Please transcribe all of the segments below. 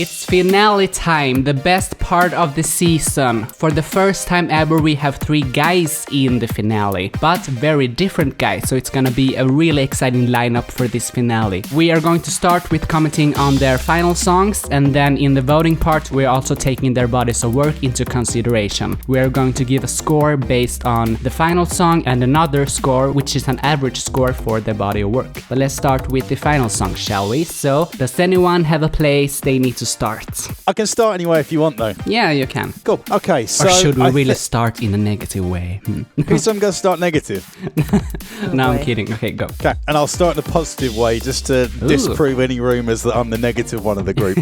It's finale time, the best part of the season. For the first time ever we have 3 guys in the finale, but very different guys, so it's gonna be a really exciting lineup for this finale. We are going to start with commenting on their final songs, and then in the voting part we're also taking their bodies of work into consideration. We are going to give a score based on the final song and another score which is an average score for the body of work. But let's start with the final song, shall we? So, does anyone have a place they need to start? I can start anyway if you want though. Yeah, you can. Cool. Okay, so... Or should we really start in a negative way? Who's I'm going to start negative? No, I'm kidding. Okay, go. Okay, and I'll start in a positive way just to disprove any rumours that I'm the negative one of the group.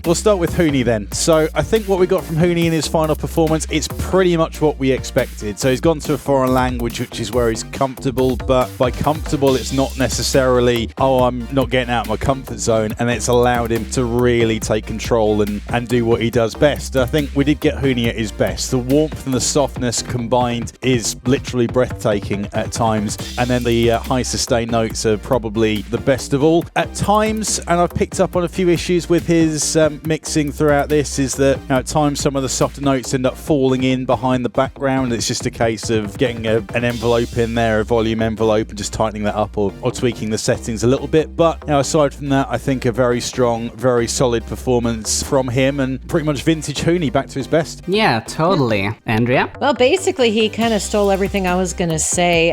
We'll start with Huni then. So I think what we got from Huni in his final performance, it's pretty much what we expected. So he's gone to a foreign language, which is where he's comfortable, but by comfortable it's not necessarily, oh, I'm not getting out of my comfort zone, and it's allowed him to really take control and do what he does best. I think we did get Huni at his best. The warmth and the softness combined is literally breathtaking at times, and then the high sustained notes are probably the best of all. At times, and I've picked up on a few issues with his mixing throughout this, is that at times some of the softer notes end up falling in behind the background. It's just a case of getting an envelope in there, a volume envelope, and just tightening that up or tweaking the settings a little bit. But aside from that, I think a very strong, very solid performance from him, and pretty much vintage Huni back to his best. Yeah, totally. Andrea? Well, basically, he kind of stole everything I was going to say.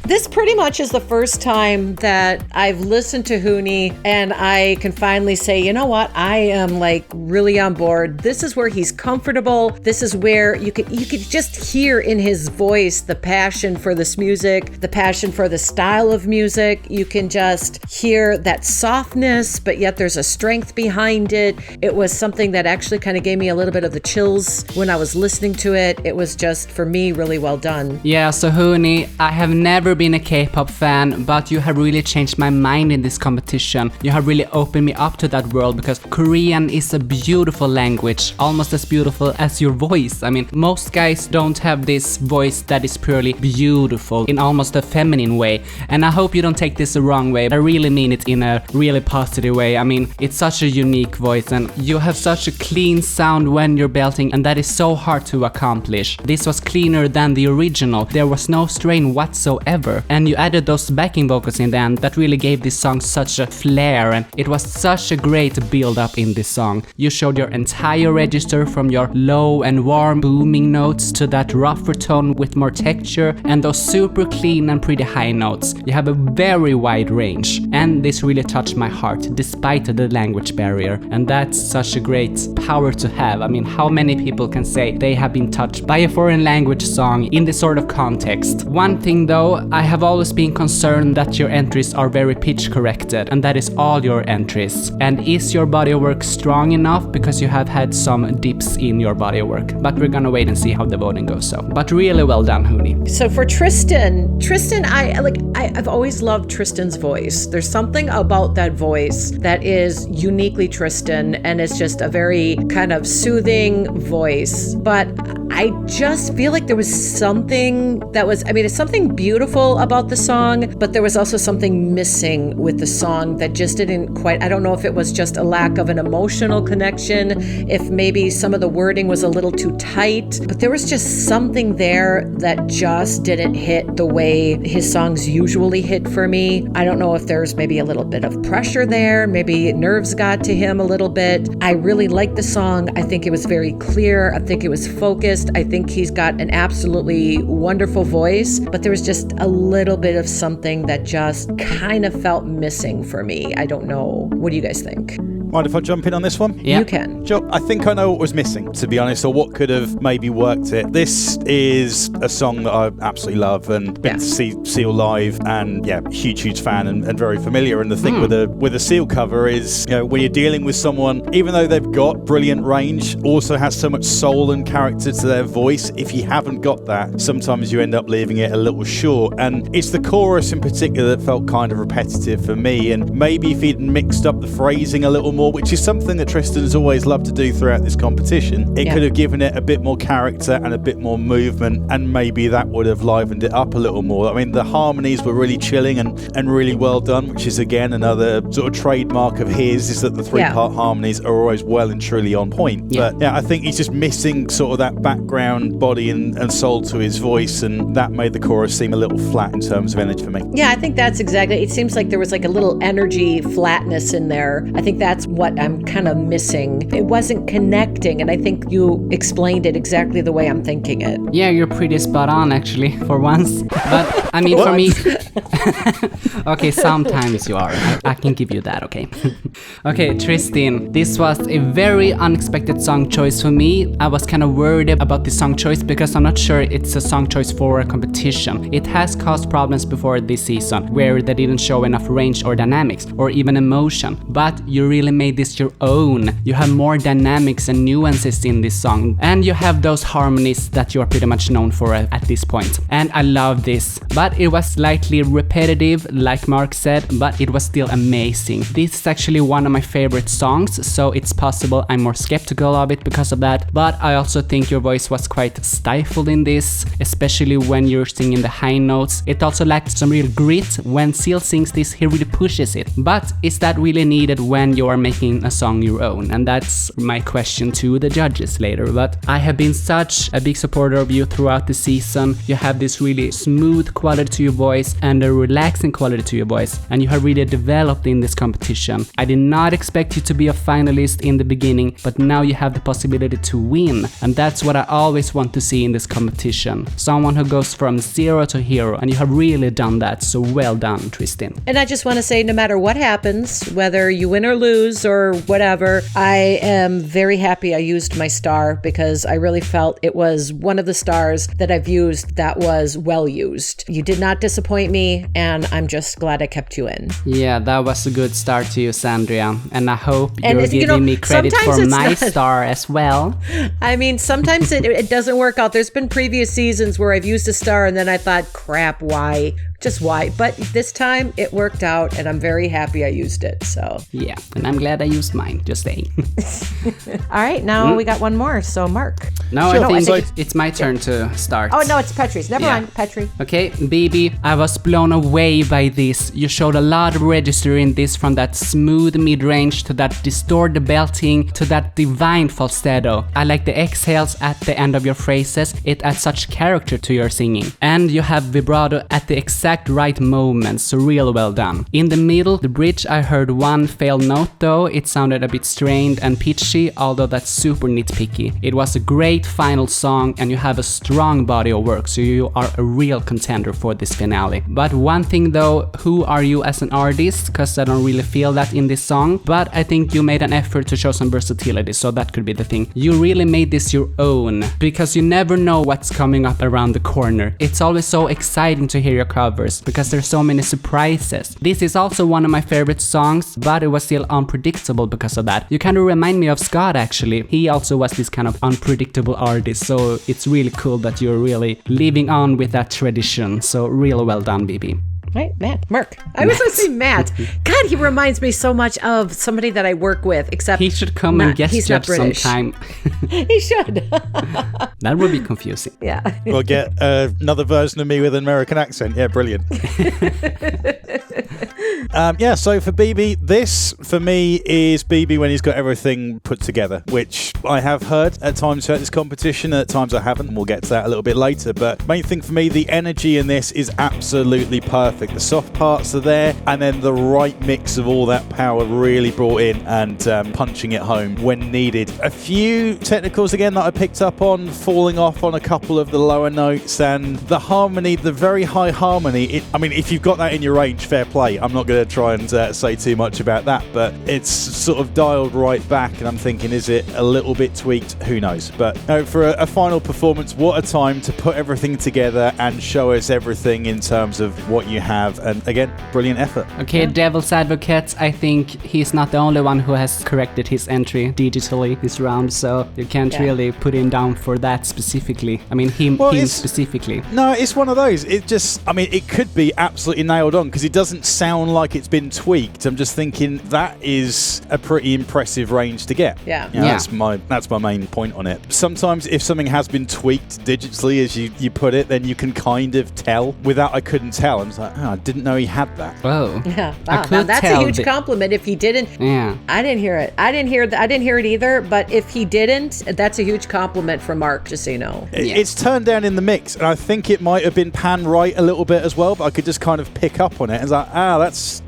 This pretty much is the first time that I've listened to Huni and I can finally say, you know what? I am like really on board. This is where he's comfortable. This is where you could just hear in his voice the passion for this music, the passion for the style of music. You can just hear that softness, but yet there's a strength behind it. It was something that actually kind of gave me a little bit of the chills when I was listening to it. It was just, for me, really well done. Yeah, so Huni, I have never been a K-pop fan, but you have really changed my mind in this competition. You have really opened me up to that world, because Korean is a beautiful language, almost as beautiful as your voice. I mean, most guys don't have this voice that is purely beautiful in almost a feminine way, and I hope you don't take this the wrong way. I really mean it in a really positive way. I mean, it's such a unique voice, and you have such a clean sound when you're belting, and that is so hard to accomplish. This was cleaner than the original. There was no strain whatsoever, and you added those backing vocals in the end that really gave this song such a flair, and it was such a great build-up in this song. You showed your entire register from your low and warm booming notes to that rougher tone with more texture and those super clean and pretty high notes. You have a very wide range, and this really touched my heart despite the language barrier, and that's such a great power to have. I mean, how many people can say they have been touched by a foreign language song in this sort of context? One thing though, I have always been concerned that your entries are very pitch corrected, and that is all your entries. And is your body of work strong enough? Because you have had some dips in your body of work, but we're gonna wait and see how the voting goes. So, but really well done, Huni. So for Tristan, I've always loved Tristan's voice. There's something about that voice that is uniquely Tristan, and it's just a very kind of soothing voice. But I just feel like there was something that was, it's something beautiful about the song, but there was also something missing with the song that just didn't quite, I don't know if it was just a lack of an emotional connection, if maybe some of the wording was a little too tight, but there was just something there that just didn't hit the way his songs usually hit for me. I don't know if there's maybe a little bit of pressure there, maybe nerves got to him a little bit. I really liked the song. I think it was very clear. I think it was focused. I think he's got an absolutely wonderful voice, but there was just a little bit of something that just kind of felt missing for me. I don't know. What do you guys think? Mind if I jump in on this one? Yeah. You can. Joe, I think I know what was missing, to be honest, or what could have maybe worked it. This is a song that I absolutely love and been to see Seal live, and huge fan and very familiar. And the thing with a Seal cover is, when you're dealing with someone, even though they've got brilliant range, also has so much soul and character to their voice, if you haven't got that, sometimes you end up leaving it a little short. And it's the chorus in particular that felt kind of repetitive for me. And maybe if he'd mixed up the phrasing a little more, more, which is something that Tristan has always loved to do throughout this competition. It could have given it a bit more character and a bit more movement, and maybe that would have livened it up a little more. I mean, the harmonies were really chilling and really well done, which is again another sort of trademark of his, is that the three-part harmonies are always well and truly on point. But yeah, I think he's just missing sort of that background body and soul to his voice, and that made the chorus seem a little flat in terms of energy for me. Yeah, I think that's exactly. It seems like there was like a little energy flatness in there. I think that's what I'm kind of missing. It wasn't connecting, and I think you explained it exactly the way I'm thinking it. Yeah, you're pretty spot on actually for once. But I mean, for me, okay, sometimes you are. I can give you that, okay? Okay, Tristan, this was a very unexpected song choice for me. I was kind of worried about the song choice because I'm not sure it's a song choice for a competition. It has caused problems before this season where they didn't show enough range or dynamics or even emotion. But you really made this your own. You have more dynamics and nuances in this song, and you have those harmonies that you are pretty much known for at this point. And I love this, but it was slightly repetitive, like Mark said, but it was still amazing. This is actually one of my favorite songs, so it's possible I'm more skeptical of it because of that. But I also think your voice was quite stifled in this, especially when you're singing the high notes. It also lacked some real grit. When Seal sings this, he really pushes it. But is that really needed when you are making a song your own? And that's my question to the judges later. But I have been such a big supporter of you throughout the season. You have this really smooth quality to your voice and a relaxing quality to your voice, and you have really developed in this competition. I did not expect you to be a finalist in the beginning, but now you have the possibility to win, and that's what I always want to see in this competition. Someone who goes from zero to hero, and you have really done that, so well done, Tristan. And I just want to say, no matter what happens, whether you win or lose or whatever, I am very happy I used my star, because I really felt it was one of the stars that I've used that was well used. You did not disappoint me, and I'm just glad I kept you in. Yeah, that was a good start to you, Sandria, and I hope you're giving me credit for my star as well. I mean, sometimes it doesn't work out. There's been previous seasons where I've used a star and then I thought, crap, why? Just why? But this time it worked out, and I'm very happy I used it. So yeah, and I'm glad I used mine, just saying. All right, now we got one more. So Mark. No, sure. I think it's my turn to start. Oh no, it's Petri's. Never mind, Petri. Okay, baby, I was blown away by this. You showed a lot of register in this, from that smooth mid-range to that distorted belting to that divine falsetto. I like the exhales at the end of your phrases. It adds such character to your singing. And you have vibrato at the exact right moments, so real well done. In the middle, the bridge, I heard one failed note though. It sounded a bit strained and pitchy, although that's super nitpicky. It was a great final song, and you have a strong body of work, so you are a real contender for this finale. But one thing though, who are you as an artist? Because I don't really feel that in this song, but I think you made an effort to show some versatility, so that could be the thing. You really made this your own, because you never know what's coming up around the corner. It's always so exciting to hear your covers, because there's so many surprises. This is also one of my favorite songs, but it was still unpredictable because of that. You kind of remind me of Scott actually. He also was this kind of unpredictable artist, so it's really cool that you're really living on with that tradition. So real well done, BB. Right, Mark. I was going to say Matt. God, he reminds me so much of somebody that I work with, except he should come and guest judge sometime. He should. That would be confusing. Yeah. We'll get another version of me with an American accent. Yeah, brilliant. So for BB, this for me is BB when he's got everything put together, which I have heard at times throughout this competition, and at times I haven't, and we'll get to that a little bit later. But main thing for me, the energy in this is absolutely perfect. The soft parts are there, and then the right mix of all that power really brought in and punching it home when needed. A few technicals again that I picked up on, falling off on a couple of the lower notes, and the harmony, the very high harmony. I mean, if you've got that in your range, fair play. I'm not going to try and say too much about that, but it's sort of dialed right back, and I'm thinking, is it a little bit tweaked? Who knows? But for a final performance, what a time to put everything together and show us everything in terms of what you have, and again, brilliant effort. Okay, devil's advocate, I think he's not the only one who has corrected his entry digitally this round, so you can't really put him down for that that specifically. I mean, him specifically. No, it's one of those. It just, I mean, it could be absolutely nailed on because it doesn't sound like it's been tweaked. I'm just thinking that is a pretty impressive range to get. Yeah. That's my main point on it. Sometimes if something has been tweaked digitally, as you put it, then you can kind of tell. Without, I couldn't tell. I was like, I didn't know he had that. Oh. Yeah. I Wow. could Now, that's tell a huge compliment. If he didn't, I didn't hear it. I didn't hear it either. But if he didn't, that's a huge compliment from Mark, just so you know. It's turned down in the mix, and I think it might have been pan right a little bit as well, but I could just kind of pick up on it and it's like,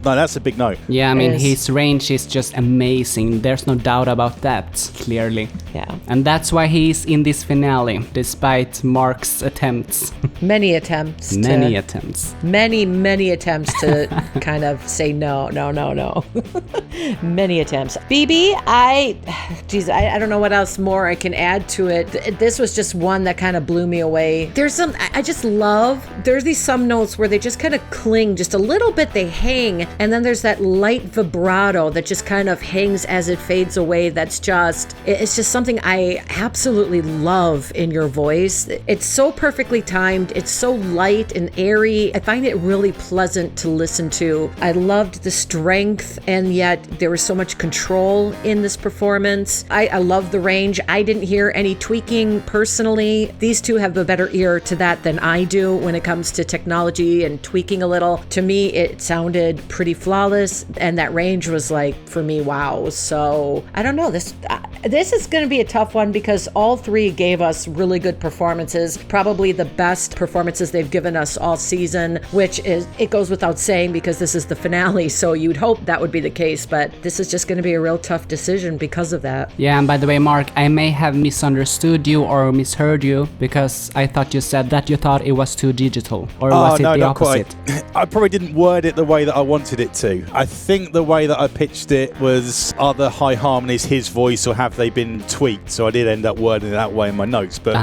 that's a big note. Yeah, I mean, his range is just amazing. There's no doubt about that, clearly. Yeah. And that's why he's in this finale, despite Mark's attempts. Many attempts. Many attempts to kind of say no. Many attempts. BB, I don't know what else more I can add to it. This was just one that kind of blew me away. There's these some notes where they just kind of cling just a little bit, they hang, and then there's that light vibrato that just kind of hangs as it fades away. It's just something I absolutely love in your voice. It's so perfectly timed. It's so light and airy. I find it really pleasant to listen to. I loved the strength, and yet there was so much control in this performance. I love the range. I didn't hear any tweaking personally. These two have a better ear to that than I do when it comes to technology and tweaking a little. To me, it sounded pretty flawless, and that range was like, for me, wow. So I don't know. This is going to be a tough one because all three gave us really good performances, probably the best performances they've given us all season, which is, it goes without saying because this is the finale, so you'd hope that would be the case, but this is just going to be a real tough decision because of that. Yeah, and by the way, Mark, I may have misunderstood you or misheard you because I thought you said that you thought it was too digital, or was it the opposite? Quite. I probably didn't word it the way that I wanted it to. I think the way that I pitched it was, are the high harmonies his voice or have they been tweaked? So I did end up wording it that way in my notes, but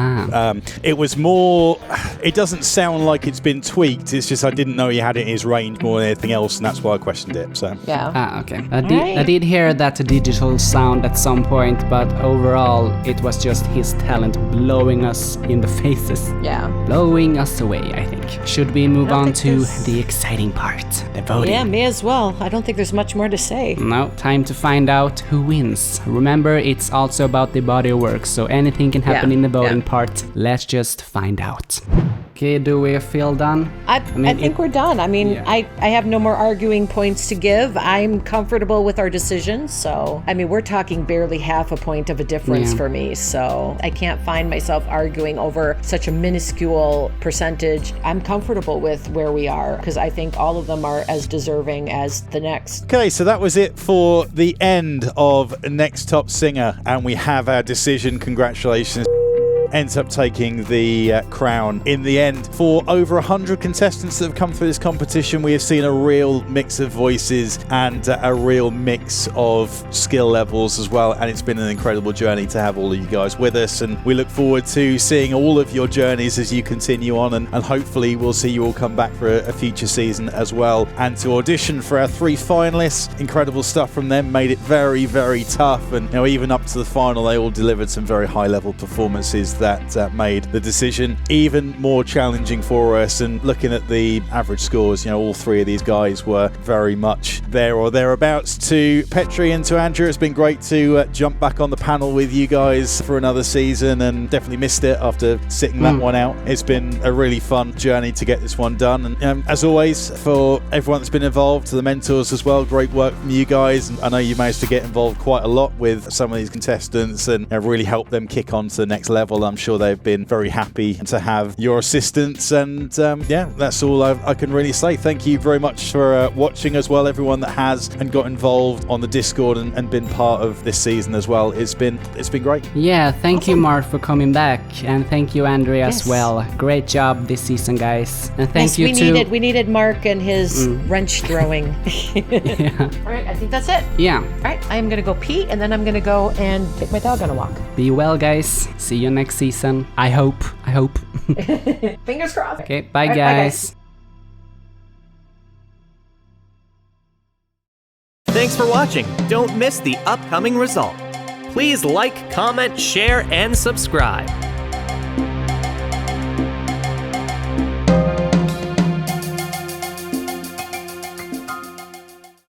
it was more, it doesn't sound like it's been tweaked, it's just I didn't know he had it in his range more than anything else, and that's why I questioned it. So yeah. Okay. I did hear that digital sound at some point, but overall it was just his talent blowing us in the faces. Yeah. Blowing us away, I think. Should we move on to the exciting part, the voting? Yeah, may as well. I don't think there's much more to say. No, time to find out who wins. Remember, it's also about the body of work, so anything can happen in the voting part. Let's just find out. Okay, do we feel done? I think we're done. I mean, I have no more arguing points to give. I'm comfortable with our decision. So, I mean, we're talking barely half a point of a difference for me. So I can't find myself arguing over such a minuscule percentage. I'm comfortable with where we are because I think all of them are as deserving as the next. Okay, so that was it for the end of Next Top Singer. And we have our decision. Congratulations. Ends up taking the crown in the end. For over 100 contestants that have come through this competition, we have seen a real mix of voices and a real mix of skill levels as well, and it's been an incredible journey to have all of you guys with us, and we look forward to seeing all of your journeys as you continue on, and hopefully we'll see you all come back for a future season as well, and to audition for our 3 finalists. Incredible stuff from them, made it very, very tough, and even up to the final they all delivered some very high level performances that made the decision even more challenging for us. And looking at the average scores, all 3 of these guys were very much there or thereabouts. To Petri and to Andrew, it's been great to jump back on the panel with you guys for another season, and definitely missed it after sitting that one out. It's been a really fun journey to get this one done, and as always, for everyone that's been involved, to the mentors as well, great work from you guys. I know you managed to get involved quite a lot with some of these contestants and really help them kick on to the next level. I'm sure they've been very happy to have your assistance, and that's all I can really say. Thank you very much for watching as well, everyone that has and got involved on the Discord and been part of this season as well. It's been great. Yeah, thank you, Mark, for coming back, and thank you, Andrea, as well. Great job this season, guys, and thank you too. We needed Mark and his wrench throwing. Yeah. All right, I think that's it. Yeah. All right, I am gonna go pee, and then I'm gonna go and take my dog on a walk. Be well, guys. See you next season. I hope. Fingers crossed. Okay, bye, guys. Thanks for watching. Don't miss the upcoming result. Please like, comment, share, and subscribe.